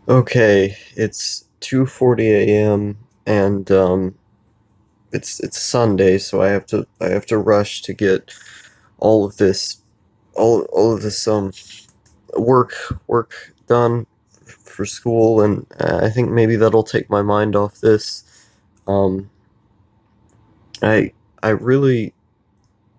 Okay, it's 2:40 a.m. and it's Sunday, so I have to rush to get all of this all of this work work done for school, and I think maybe that'll take my mind off this. Um I I really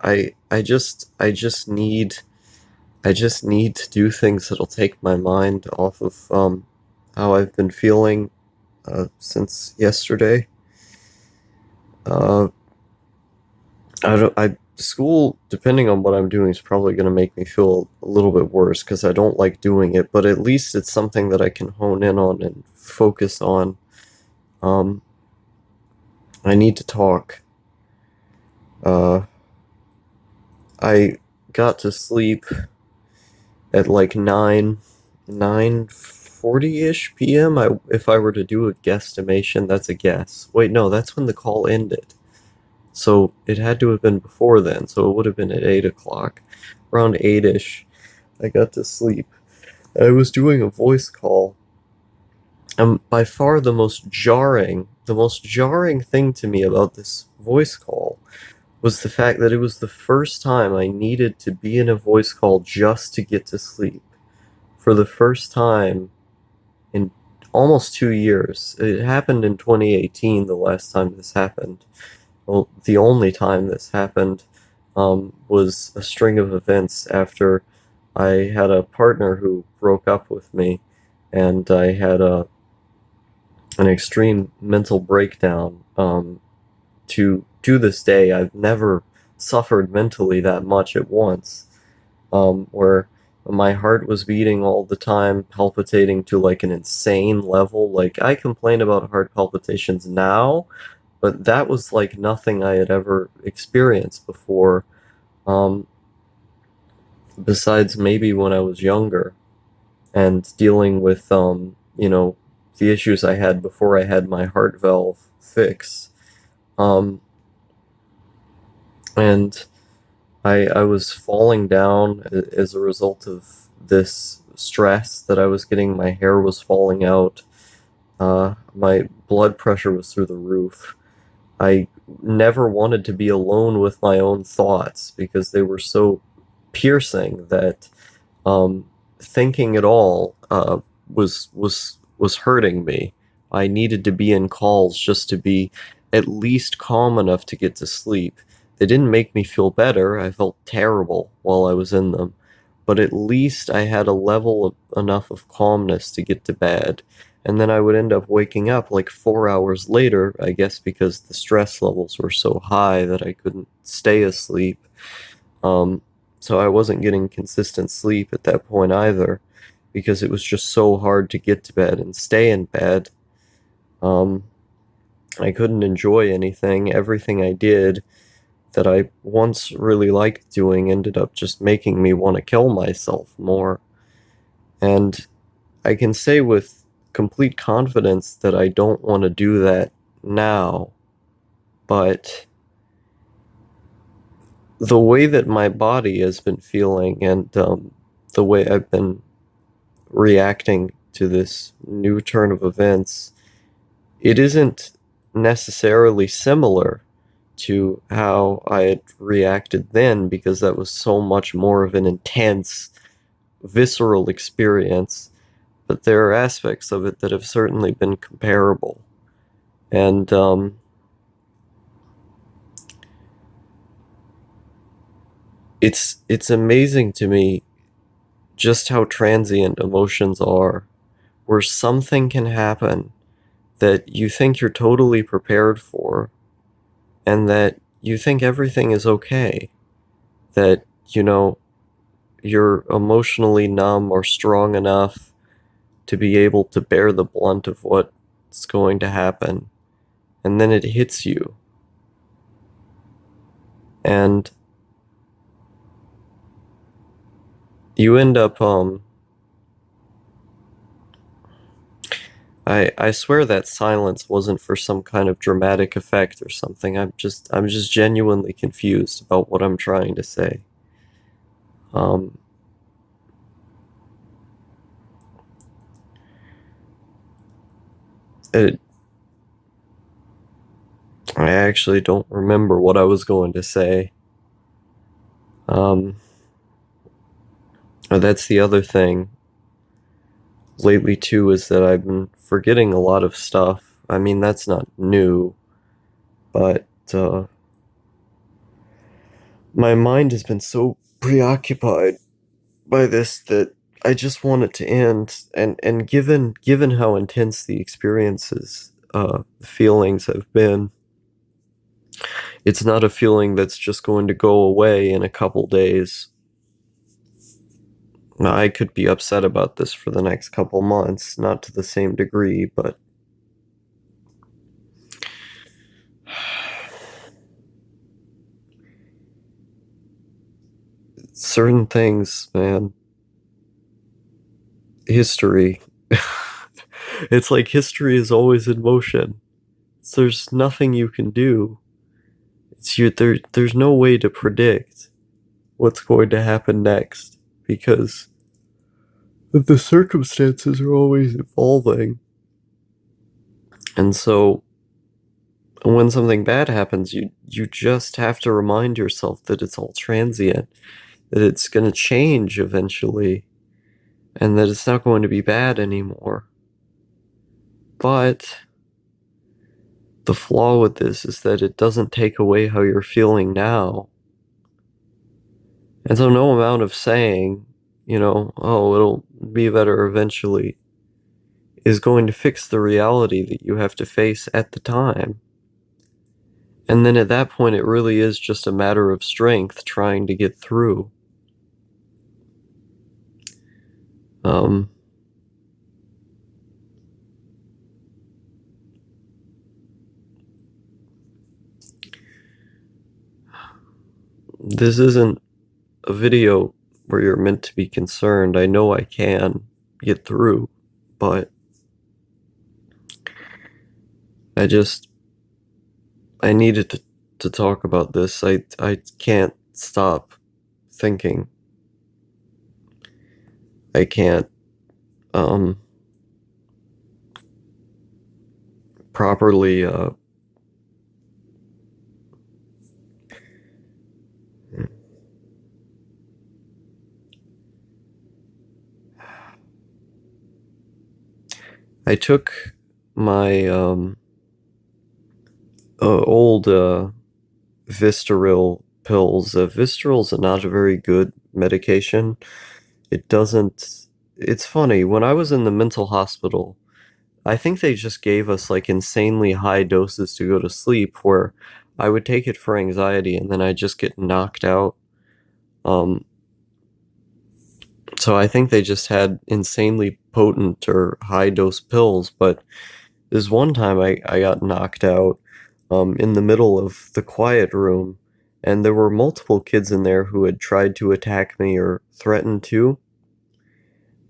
I just need to do things that'll take my mind off of how I've been feeling since yesterday. Uh I don't. School, depending on what I'm doing, is probably going to make me feel a little bit worse because I don't like doing it. But at least it's something that I can hone in on and focus on. Um, I need to talk. Uh, I got to sleep at like 9:40 ish p.m. If I were to do a guesstimation, that's a guess. Wait, no, that's when the call ended. So it had to have been before then. So it would have been at 8 o'clock, around 8 ish. I got to sleep. I was doing a voice call. By far the most jarring thing to me about this voice call was the fact that it was the first time I needed to be in a voice call just to get to sleep. For the first time in almost 2 years. It happened in 2018, the last time this happened. Well, the only time this happened was a string of events after I had a partner who broke up with me, and I had an extreme mental breakdown. To this day, I've never suffered mentally that much at once, where my heart was beating all the time, palpitating to like an insane level. Like, I complain about heart palpitations now, but that was like nothing I had ever experienced before, um, besides maybe when I was younger and dealing with, the issues I had before I had my heart valve fix. Um, and I was falling down as a result of this stress that I was getting. My hair was falling out. My blood pressure was through the roof. I never wanted to be alone with my own thoughts because they were so piercing that um, thinking at all was hurting me. I needed to be in calls just to be at least calm enough to get to sleep. They didn't make me feel better. I felt terrible while I was in them, but at least I had a level enough of calmness to get to bed. And then I would end up waking up like 4 hours later, I guess because the stress levels were so high that I couldn't stay asleep. Um, so I wasn't getting consistent sleep at that point either, because it was just so hard to get to bed and stay in bed. Um, I couldn't enjoy anything. Everything I did that I once really liked doing ended up just making me want to kill myself more. And I can say with complete confidence that I don't want to do that now, but the way that my body has been feeling, and the way I've been reacting to this new turn of events, it isn't necessarily similar to how I had reacted then, because that was so much more of an intense, visceral experience. But there are aspects of it that have certainly been comparable. And it's amazing to me just how transient emotions are, where something can happen that you think you're totally prepared for, and that you think everything is okay, that, you're emotionally numb or strong enough to be able to bear the blunt of what's going to happen, and then it hits you. And you end up, I swear that silence wasn't for some kind of dramatic effect or something. I'm just genuinely confused about what I'm trying to say. Um, it, I actually don't remember what I was going to say. Um, that's the other thing lately too, is that I've been forgetting a lot of stuff. I mean, that's not new, but my mind has been so preoccupied by this that I just want it to end. And given how intense the experiences, feelings have been, it's not a feeling that's just going to go away in a couple days. Now, I could be upset about this for the next couple months, not to the same degree, but certain things, man, history. It's like history is always in motion. So there's nothing you can do. There's no way to predict what's going to happen next because the circumstances are always evolving. And so when something bad happens, you just have to remind yourself that it's all transient, that it's going to change eventually, and that it's not going to be bad anymore. But the flaw with this is that it doesn't take away how you're feeling now. And so no amount of saying, oh, it'll be better eventually, is going to fix the reality that you have to face at the time. And then at that point, it really is just a matter of strength trying to get through. Um, this isn't a video where you're meant to be concerned. I know I can get through, but I just I needed to talk about this. I can't stop thinking. I can't um properly I took my old Vistaril pills. Vistaril's not a very good medication. It doesn't. It's funny. When I was in the mental hospital, I think they just gave us like insanely high doses to go to sleep, where I would take it for anxiety and then I'd just get knocked out. Um, so I think they just had insanely potent or high dose pills, but this one time I got knocked out in the middle of the quiet room, and there were multiple kids in there who had tried to attack me or threatened to,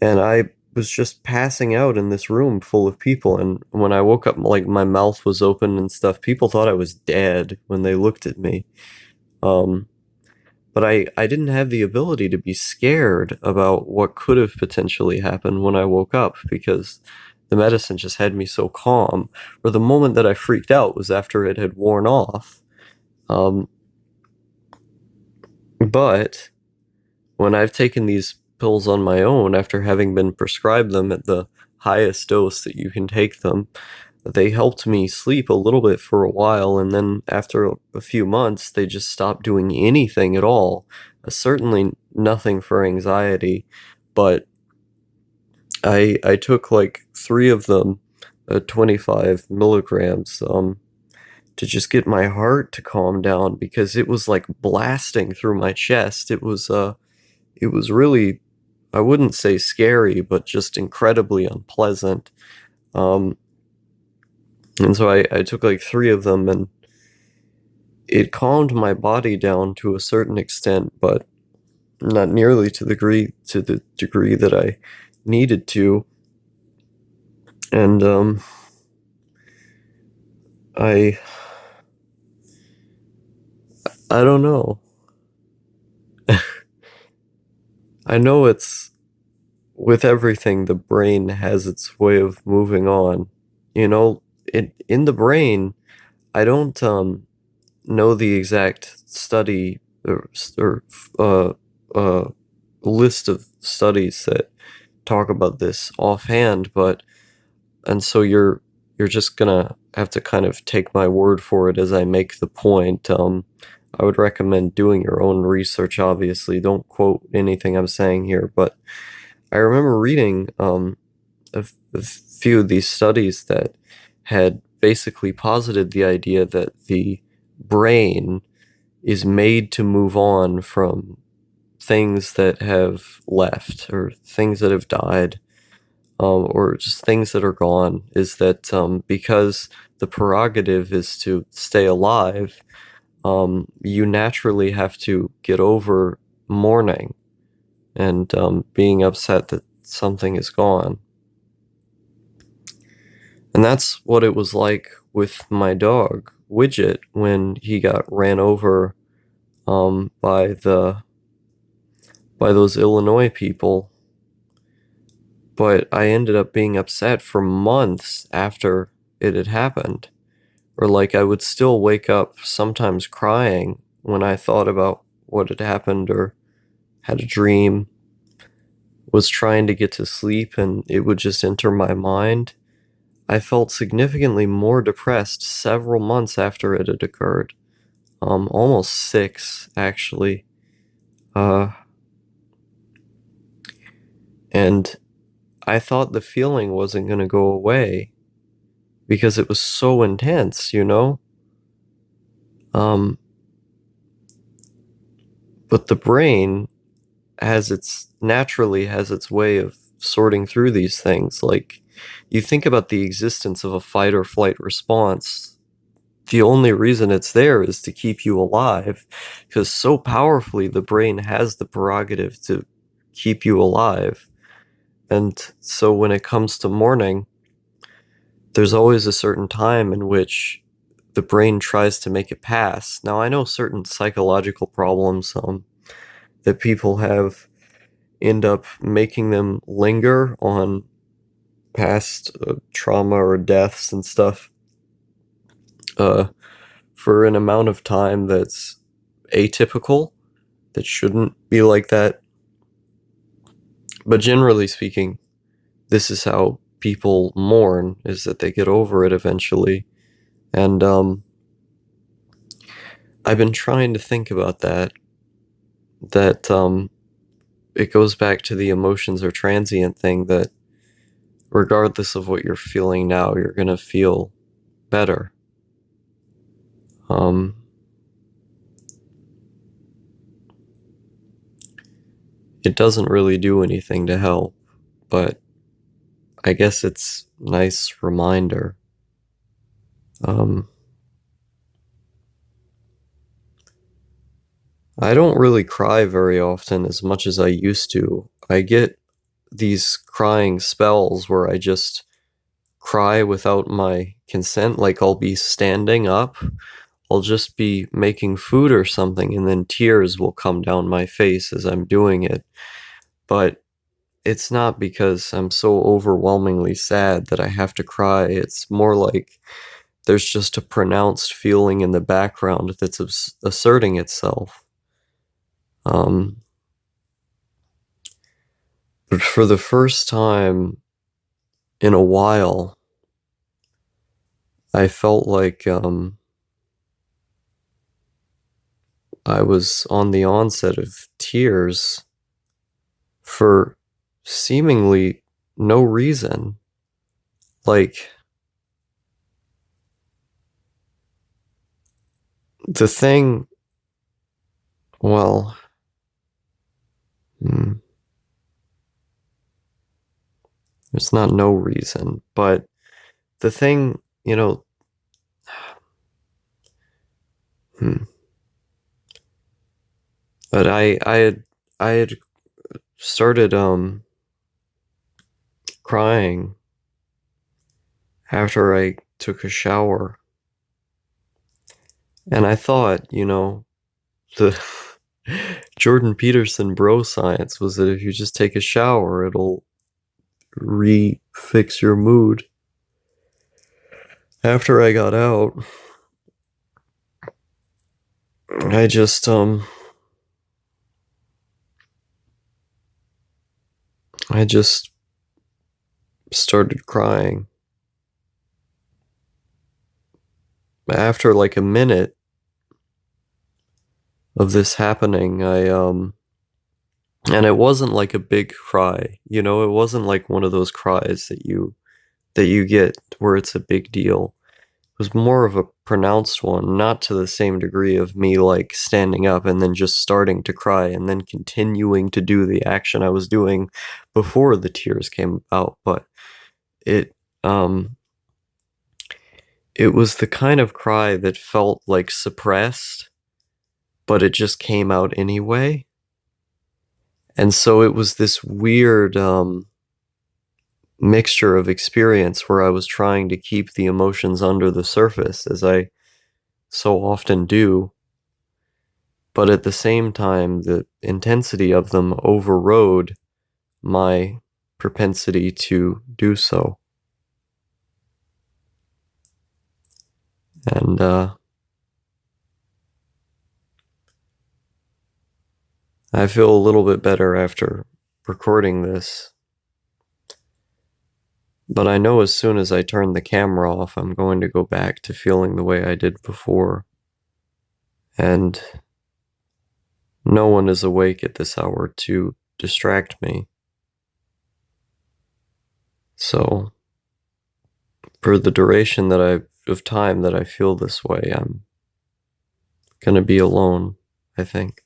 and I was just passing out in this room full of people, and when I woke up, like, my mouth was open and stuff. People thought I was dead when they looked at me. Um, but I didn't have the ability to be scared about what could have potentially happened when I woke up because the medicine just had me so calm. Or the moment that I freaked out was after it had worn off. Um, but when I've taken these pills on my own after having been prescribed them at the highest dose that you can take them, they helped me sleep a little bit for a while, and then after a few months, they just stopped doing anything at all. Certainly nothing for anxiety, but I took like 3 of them, 25 milligrams, to just get my heart to calm down because it was like blasting through my chest. It was really, I wouldn't say scary, but just incredibly unpleasant. Um, and so I took like 3 of them, and it calmed my body down to a certain extent, but not nearly to the degree that I needed to. And I I don't know. I know it's with everything, the brain has its way of moving on. You know, in the brain, I don't know the exact study or uh, uh, list of studies that talk about this offhand, but and so you're just gonna have to kind of take my word for it as I make the point. I would recommend doing your own research. Obviously, don't quote anything I'm saying here, but I remember reading a few of these studies that had basically posited the idea that the brain is made to move on from things that have left or things that have died, or just things that are gone, is that because the prerogative is to stay alive, you naturally have to get over mourning and being upset that something is gone. And that's what it was like with my dog, Widget, when he got ran over by those Illinois people. But I ended up being upset for months after it had happened. Or like I would still wake up sometimes crying when I thought about what had happened or had a dream, was trying to get to sleep and it would just enter my mind. I felt significantly more depressed several months after it had occurred. Almost 6 actually. Uh, and I thought the feeling wasn't going to go away because it was so intense, you know? Um, but the brain naturally has its way of sorting through these things. Like, you think about the existence of a fight or flight response. The only reason it's there is to keep you alive, because so powerfully the brain has the prerogative to keep you alive. And so when it comes to mourning, there's always a certain time in which the brain tries to make it pass. Now, I know certain psychological problems that people have end up making them linger on past trauma or deaths and stuff uh, for an amount of time that's atypical, that shouldn't be like that. But generally speaking, this is how people mourn, is that they get over it eventually. And I've been trying to think about that it goes back to the emotions are transient thing, that regardless of what you're feeling now, you're going to feel better. Um, it doesn't really do anything to help, but I guess it's a nice reminder. Um, I don't really cry very often as much as I used to. I get these crying spells where I just cry without my consent. Like, I'll be standing up, I'll just be making food or something, and then tears will come down my face as I'm doing it. But it's not because I'm so overwhelmingly sad that I have to cry. It's more like there's just a pronounced feeling in the background that's asserting itself. Um, but for the first time in a while, I felt like I was on the onset of tears for seemingly no reason. Like, the thing, well, hmm, there's not no reason, but the thing, hmm, but I had started crying after I took a shower, and I thought, the Jordan Peterson bro science was that if you just take a shower, it'll refix your mood. After I got out, I just I just started crying. After like a minute of this happening, I and it wasn't like a big cry, you know, it wasn't like one of those cries that you get where it's a big deal. It was more of a pronounced one, not to the same degree of me like standing up and then just starting to cry and then continuing to do the action I was doing before the tears came out, but it um it was the kind of cry that felt like suppressed, but it just came out anyway. And so it was this weird mixture of experience where I was trying to keep the emotions under the surface, as I so often do, but at the same time, the intensity of them overrode my propensity to do so. And I feel a little bit better after recording this, but I know as soon as I turn the camera off, I'm going to go back to feeling the way I did before. And no one is awake at this hour to distract me. So, for the duration of time that I feel this way, I'm gonna be alone, I think.